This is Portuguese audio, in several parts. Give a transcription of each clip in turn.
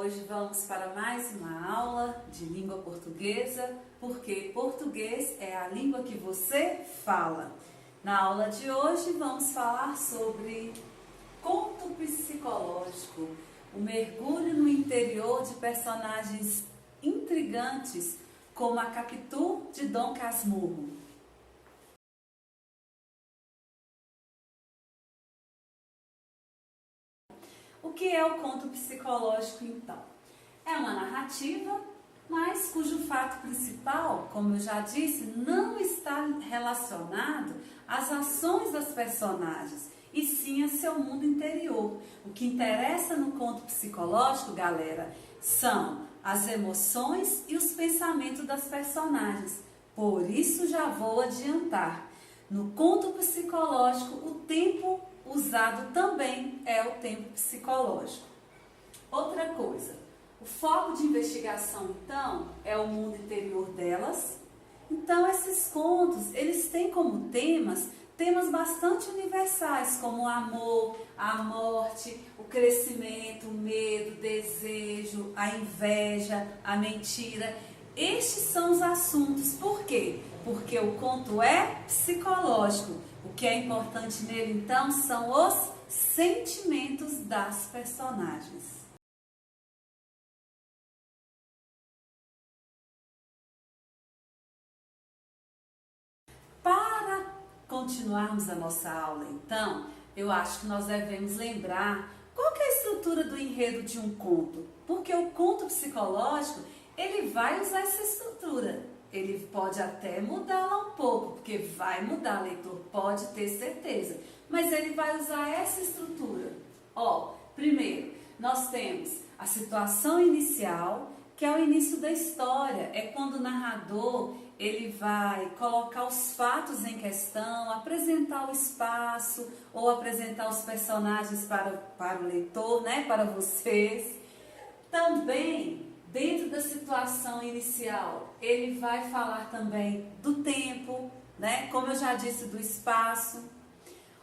Hoje vamos para mais uma aula de língua portuguesa, porque português é a língua que você fala. Na aula de hoje vamos falar sobre conto psicológico, o mergulho no interior de personagens intrigantes como a Capitu de Dom Casmurro. O que é o conto psicológico, então? É uma narrativa, mas cujo fato principal, como eu já disse, não está relacionado às ações das personagens, e sim a seu mundo interior. O que interessa no conto psicológico, galera, são as emoções e os pensamentos das personagens. Por isso já vou adiantar. No conto psicológico, o tempo usado também é o tempo psicológico. Outra coisa, o foco de investigação, então, é o mundo interior delas. Então, esses contos, eles têm como temas bastante universais, como o amor, a morte, o crescimento, o medo, o desejo, a inveja, a mentira. Estes são os assuntos. Por quê? Porque o conto é psicológico. O que é importante nele, então, são os sentimentos das personagens. Para continuarmos a nossa aula, então, eu acho que nós devemos lembrar qual que é a estrutura do enredo de um conto. Porque o conto psicológico, ele vai usar essa estrutura. Ele pode até mudá-la um pouco, porque vai mudar, leitor, pode ter certeza. Mas ele vai usar essa estrutura. Primeiro, nós temos a situação inicial, que é o início da história. É quando o narrador, ele vai colocar os fatos em questão, apresentar o espaço, ou apresentar os personagens para o leitor, né, para vocês. Também, dentro da situação inicial, ele vai falar também do tempo, né? Como eu já disse, do espaço.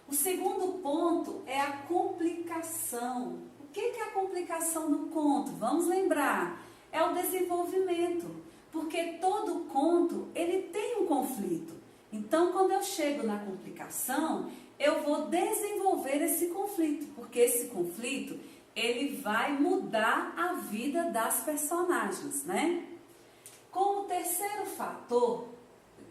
O segundo ponto é a complicação. O que é a complicação do conto? Vamos lembrar, é o desenvolvimento, porque todo conto, ele tem um conflito. Então, quando eu chego na complicação, eu vou desenvolver esse conflito, porque esse conflito, ele vai mudar a vida das personagens, né? Como terceiro fator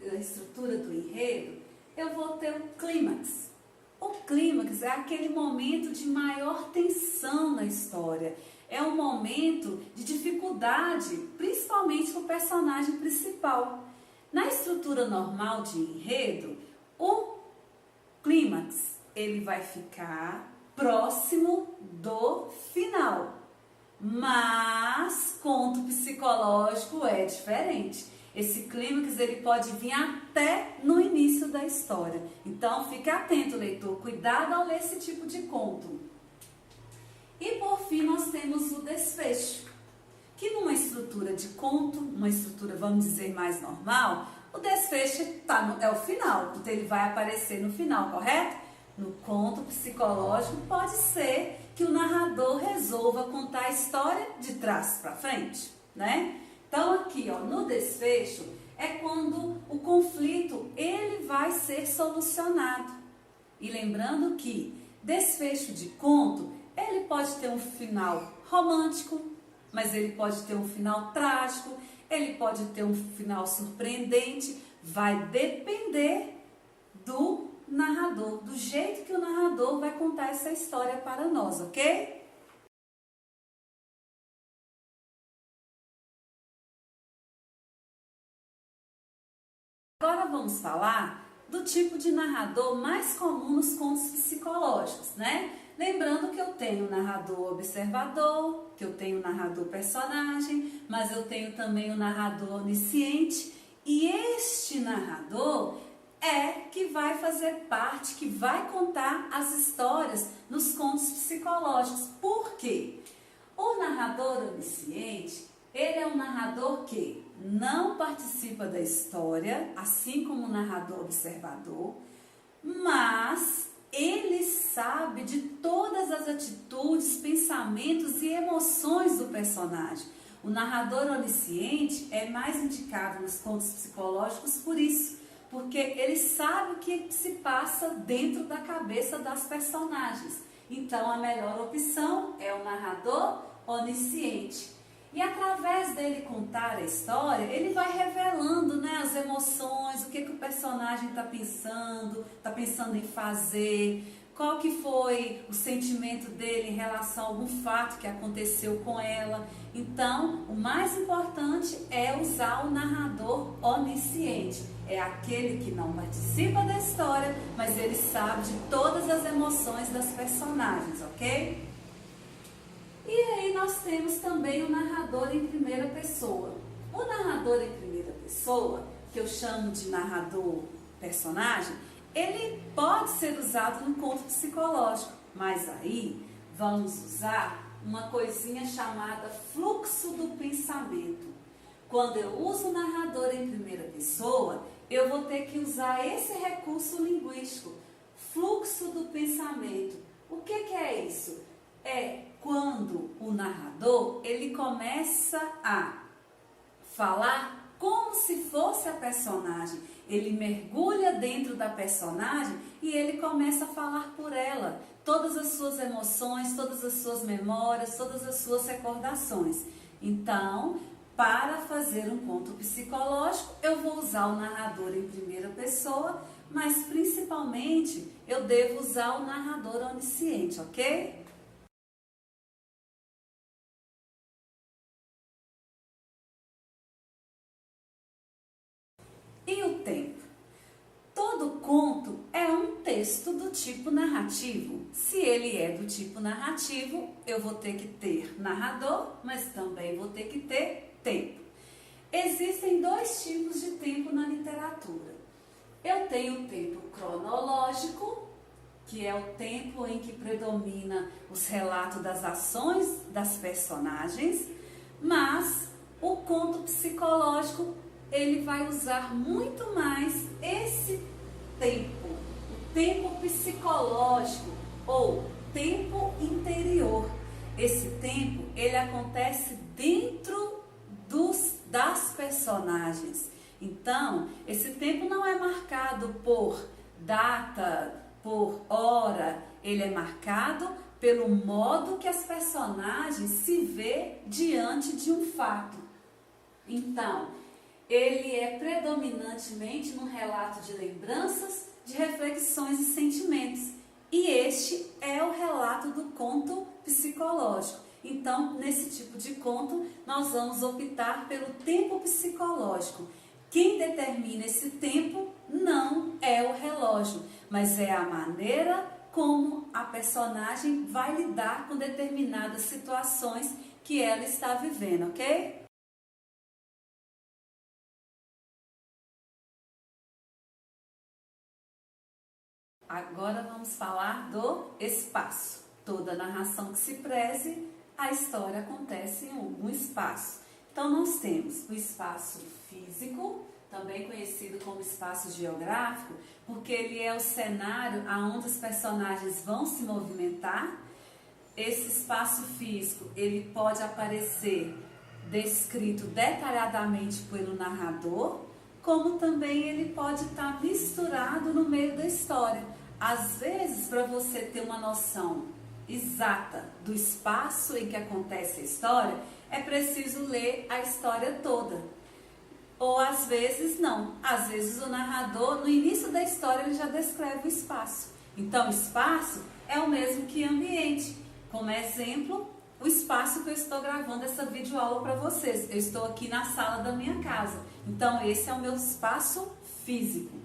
da estrutura do enredo, eu vou ter o clímax. O clímax é aquele momento de maior tensão na história. É um momento de dificuldade, principalmente para o personagem principal. Na estrutura normal de enredo, o clímax, ele vai ficar próximo do final. Mas conto psicológico é diferente. Esse clímax, ele pode vir até no início da história. Então, fique atento, leitor. Cuidado ao ler esse tipo de conto. E, por fim, nós temos o desfecho. Que numa estrutura de conto, uma estrutura, vamos dizer, mais normal, o desfecho é o final. Então, ele vai aparecer no final, correto? No conto psicológico, pode ser que o narrador resolva contar a história de trás para frente, né? Então, aqui, no desfecho, é quando o conflito, ele vai ser solucionado. E lembrando que desfecho de conto, ele pode ter um final romântico, mas ele pode ter um final trágico, ele pode ter um final surpreendente, vai depender do narrador, do jeito que o narrador vai contar essa história para nós, ok? Agora vamos falar do tipo de narrador mais comum nos contos psicológicos, né? Lembrando que eu tenho narrador observador, que eu tenho narrador personagem, mas eu tenho também o narrador onisciente, e este narrador é que vai fazer parte, que vai contar as histórias nos contos psicológicos. Por quê? O narrador onisciente, ele é um narrador que não participa da história, assim como o narrador observador, mas ele sabe de todas as atitudes, pensamentos e emoções do personagem. O narrador onisciente é mais indicado nos contos psicológicos por isso, porque ele sabe o que se passa dentro da cabeça das personagens. Então, a melhor opção é o narrador onisciente. E através dele contar a história, ele vai revelando, né, as emoções, o que o personagem está pensando em fazer, qual que foi o sentimento dele em relação a algum fato que aconteceu com ela. Então, o mais importante é usar o narrador onisciente. É aquele que não participa da história, mas ele sabe de todas as emoções das personagens, ok? E aí nós temos também o narrador em primeira pessoa. O narrador em primeira pessoa, que eu chamo de narrador personagem, ele pode ser usado no conto psicológico, mas aí vamos usar uma coisinha chamada fluxo do pensamento. Quando eu uso o narrador em primeira pessoa, eu vou ter que usar esse recurso linguístico, fluxo do pensamento. O que é isso? É quando o narrador ele começa a falar como se fosse a personagem. Ele mergulha dentro da personagem e ele começa a falar por ela. Todas as suas emoções, todas as suas memórias, todas as suas recordações. Então, para fazer um conto psicológico, eu vou usar o narrador em primeira pessoa, mas principalmente eu devo usar o narrador onisciente, ok? E o tempo? Todo conto é um texto do tipo narrativo. Se ele é do tipo narrativo, eu vou ter que ter narrador, mas também vou ter que ter tempo. Existem dois tipos de tempo na literatura. Eu tenho o tempo cronológico, que é o tempo em que predomina os relatos das ações das personagens, mas o conto psicológico ele vai usar muito mais esse tempo, o tempo psicológico ou tempo interior. Esse tempo ele acontece dentro das personagens. Então, esse tempo não é marcado por data, por hora, ele é marcado pelo modo que as personagens se vê diante de um fato. Então, ele é predominantemente num relato de lembranças, de reflexões e sentimentos. E este é o relato do conto psicológico. Então, nesse tipo de conto, nós vamos optar pelo tempo psicológico. Quem determina esse tempo não é o relógio, mas é a maneira como a personagem vai lidar com determinadas situações que ela está vivendo, ok? Agora vamos falar do espaço. Toda narração que se preze, a história acontece em algum espaço. Então nós temos o espaço físico, também conhecido como espaço geográfico, porque ele é o cenário aonde os personagens vão se movimentar. Esse espaço físico, ele pode aparecer descrito detalhadamente pelo narrador, como também ele pode estar misturado no meio da história. Às vezes, para você ter uma noção exata do espaço em que acontece a história, é preciso ler a história toda. Ou às vezes não. Às vezes o narrador, no início da história, ele já descreve o espaço. Então, espaço é o mesmo que ambiente. Como exemplo, o espaço que eu estou gravando essa videoaula para vocês. Eu estou aqui na sala da minha casa. Então, esse é o meu espaço físico.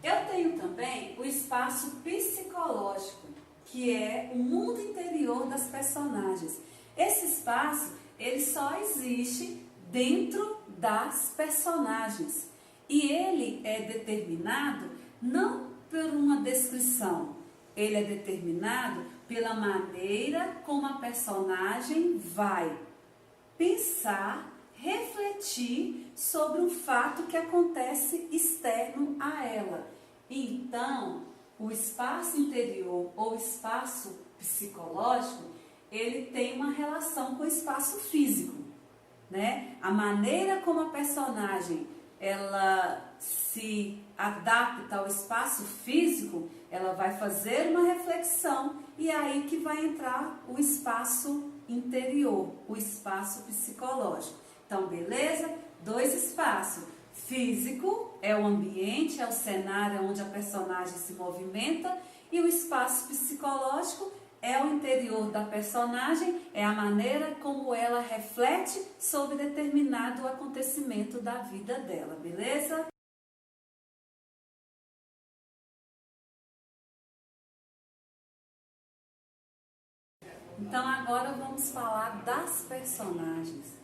Eu tenho também o espaço psicológico, que é o mundo interior das personagens. Esse espaço, ele só existe dentro das personagens. E ele é determinado não por uma descrição, ele é determinado pela maneira como a personagem vai pensar, refletir sobre um fato que acontece externo a ela. Então, o espaço interior ou espaço psicológico, ele tem uma relação com o espaço físico, né? A maneira como a personagem ela se adapta ao espaço físico, ela vai fazer uma reflexão e é aí que vai entrar o espaço interior, o espaço psicológico. Então, beleza? Dois espaços. Físico é o ambiente, é o cenário onde a personagem se movimenta, e o espaço psicológico é o interior da personagem, é a maneira como ela reflete sobre determinado acontecimento da vida dela, beleza? Então agora vamos falar das personagens.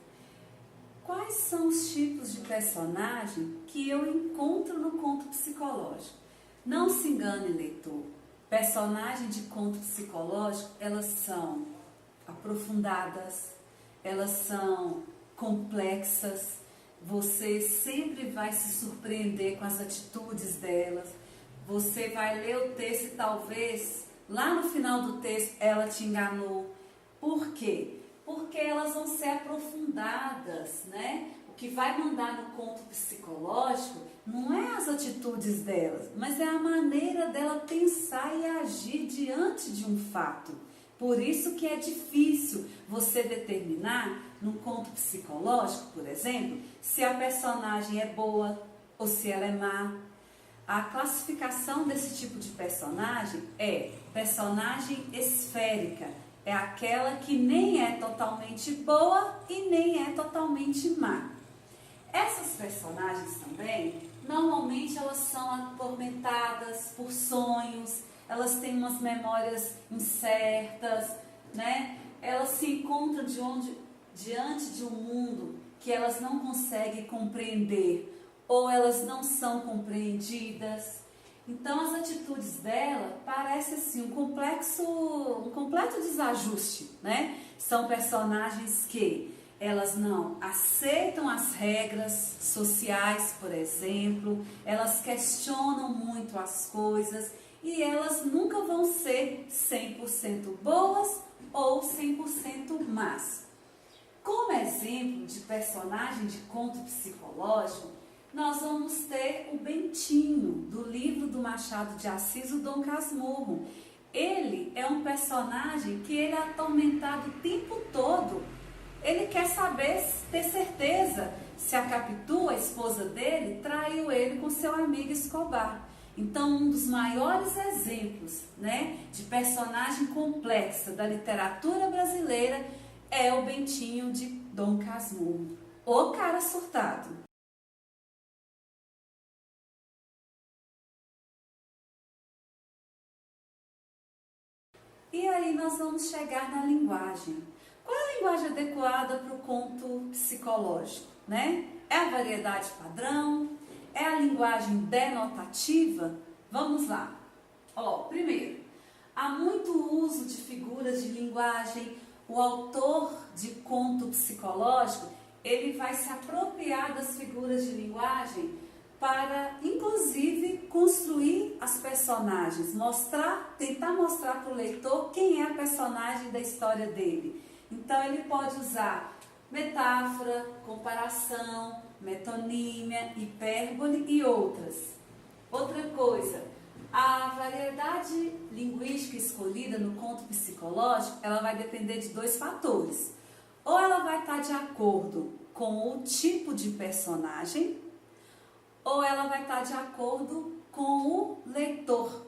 Quais são os tipos de personagem que eu encontro no conto psicológico? Não se engane, leitor. Personagens de conto psicológico, elas são aprofundadas, elas são complexas. Você sempre vai se surpreender com as atitudes delas. Você vai ler o texto e talvez lá no final do texto ela te enganou. Por quê? Porque elas vão ser aprofundadas, né? O que vai mandar no conto psicológico não é as atitudes delas, mas é a maneira dela pensar e agir diante de um fato. Por isso que é difícil você determinar, num conto psicológico, por exemplo, se a personagem é boa ou se ela é má. A classificação desse tipo de personagem é personagem esférica. É aquela que nem é totalmente boa e nem é totalmente má. Essas personagens também, normalmente elas são atormentadas por sonhos, elas têm umas memórias incertas, né? Elas se encontram diante de um mundo que elas não conseguem compreender ou elas não são compreendidas. Então as atitudes dela parecem assim um completo desajuste, né? São personagens que elas não aceitam as regras sociais, por exemplo, elas questionam muito as coisas e elas nunca vão ser 100% boas ou 100% más. Como exemplo de personagem de conto psicológico, nós vamos ter o Bentinho, do livro do Machado de Assis, o Dom Casmurro. Ele é um personagem que ele é atormentado o tempo todo. Ele quer saber, ter certeza, se a Capitu, a esposa dele, traiu ele com seu amigo Escobar. Então, um dos maiores exemplos, né, de personagem complexa da literatura brasileira é o Bentinho de Dom Casmurro, o cara surtado. E aí nós vamos chegar na linguagem. Qual é a linguagem adequada para o conto psicológico, né? É a variedade padrão? É a linguagem denotativa? Vamos lá. Ó, primeiro, há muito uso de figuras de linguagem. O autor de conto psicológico, ele vai se apropriar das figuras de linguagem para, inclusive, construir as personagens, tentar mostrar para o leitor quem é a personagem da história dele. Então, ele pode usar metáfora, comparação, metonímia, hipérbole e outras. Outra coisa, a variedade linguística escolhida no conto psicológico, ela vai depender de dois fatores. Ou ela vai estar de acordo com o tipo de personagem, ou ela vai estar de acordo com o leitor,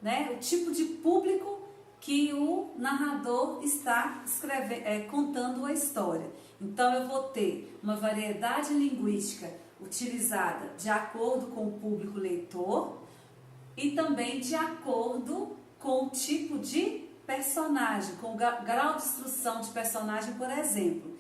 né? O tipo de público que o narrador está contando a história. Então, eu vou ter uma variedade linguística utilizada de acordo com o público leitor e também de acordo com o tipo de personagem, com o grau de instrução de personagem, por exemplo.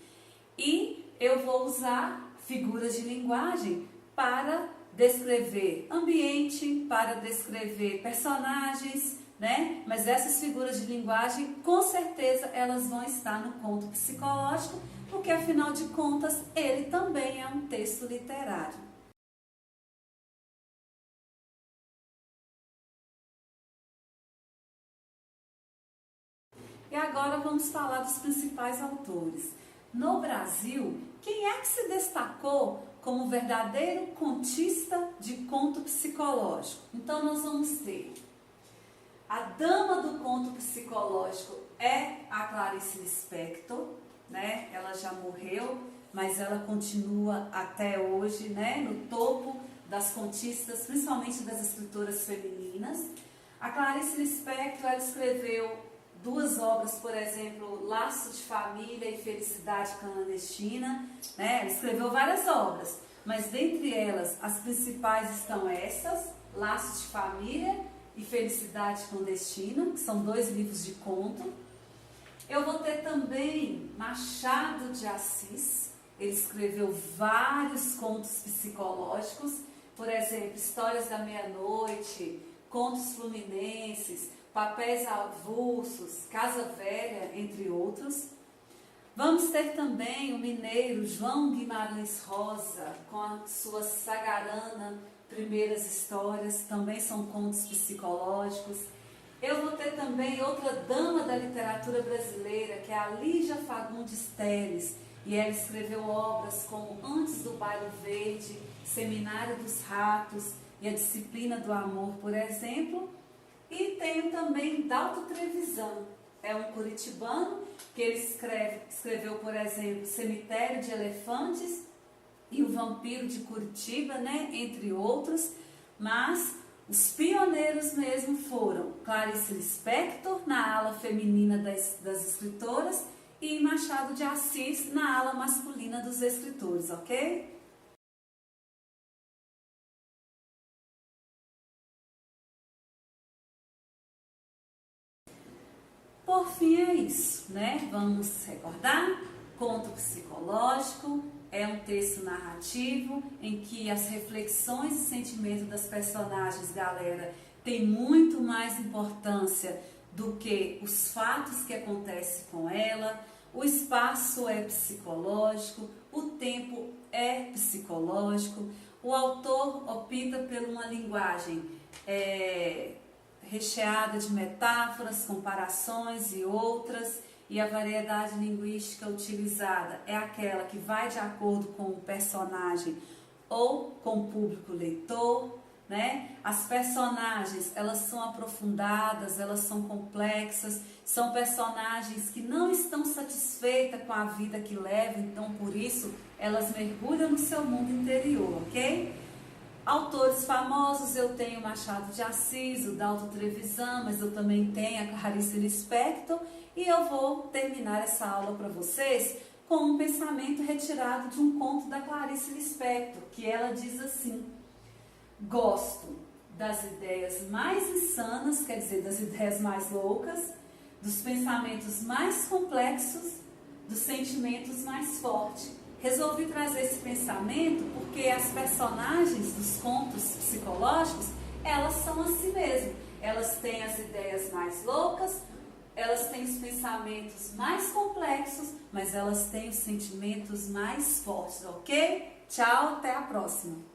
E eu vou usar figuras de linguagem para descrever ambiente, para descrever personagens, né? Mas essas figuras de linguagem, com certeza, elas vão estar no conto psicológico, porque afinal de contas, ele também é um texto literário. E agora vamos falar dos principais autores. No Brasil, quem é que se destacou como verdadeiro contista de conto psicológico? Então nós vamos ter a dama do conto psicológico é a Clarice Lispector, né? Ela já morreu, mas ela continua até hoje, né, no topo das contistas, principalmente das escritoras femininas. A Clarice Lispector, ela escreveu 2 obras, por exemplo, Laço de Família e Felicidade Clandestina, né? Ela escreveu várias obras, mas dentre elas as principais estão essas, Laço de Família e Felicidade Clandestina, que são 2 livros de conto. Eu vou ter também Machado de Assis. Ele escreveu vários contos psicológicos, por exemplo, Histórias da Meia-Noite, Contos Fluminenses, Papéis Avulsos, Casa Velha, entre outros. Vamos ter também o mineiro João Guimarães Rosa, com a sua Sagarana, Primeiras Histórias, também são contos psicológicos. Eu vou ter também outra dama da literatura brasileira, que é a Lígia Fagundes Telles, e ela escreveu obras como Antes do Baile Verde, Seminário dos Ratos e A Disciplina do Amor, por exemplo. E tenho também Dalto Trevisan, é um curitibano que ele escreveu, por exemplo, Cemitério de Elefantes e O Vampiro de Curitiba, né, entre outros, mas os pioneiros mesmo foram Clarice Lispector, na ala feminina das escritoras, e Machado de Assis, na ala masculina dos escritores, ok? Por fim é isso, né? Vamos recordar? Conto psicológico é um texto narrativo em que as reflexões e sentimentos das personagens, galera, tem muito mais importância do que os fatos que acontecem com ela. O espaço é psicológico, o tempo é psicológico. O autor opta por uma linguagem recheada de metáforas, comparações e outras, e a variedade linguística utilizada é aquela que vai de acordo com o personagem ou com o público leitor, né? As personagens, elas são aprofundadas, elas são complexas, são personagens que não estão satisfeitas com a vida que levam, então por isso elas mergulham no seu mundo interior, ok? Autores famosos, eu tenho Machado de Assis, o Dalto Trevisan, mas eu também tenho a Clarice Lispector, e eu vou terminar essa aula para vocês com um pensamento retirado de um conto da Clarice Lispector, que ela diz assim: gosto das ideias mais insanas, quer dizer, das ideias mais loucas, dos pensamentos mais complexos, dos sentimentos mais fortes. Resolvi trazer esse pensamento porque as personagens dos contos psicológicos, elas são assim mesmo. Elas têm as ideias mais loucas, elas têm os pensamentos mais complexos, mas elas têm os sentimentos mais fortes, ok? Tchau, até a próxima!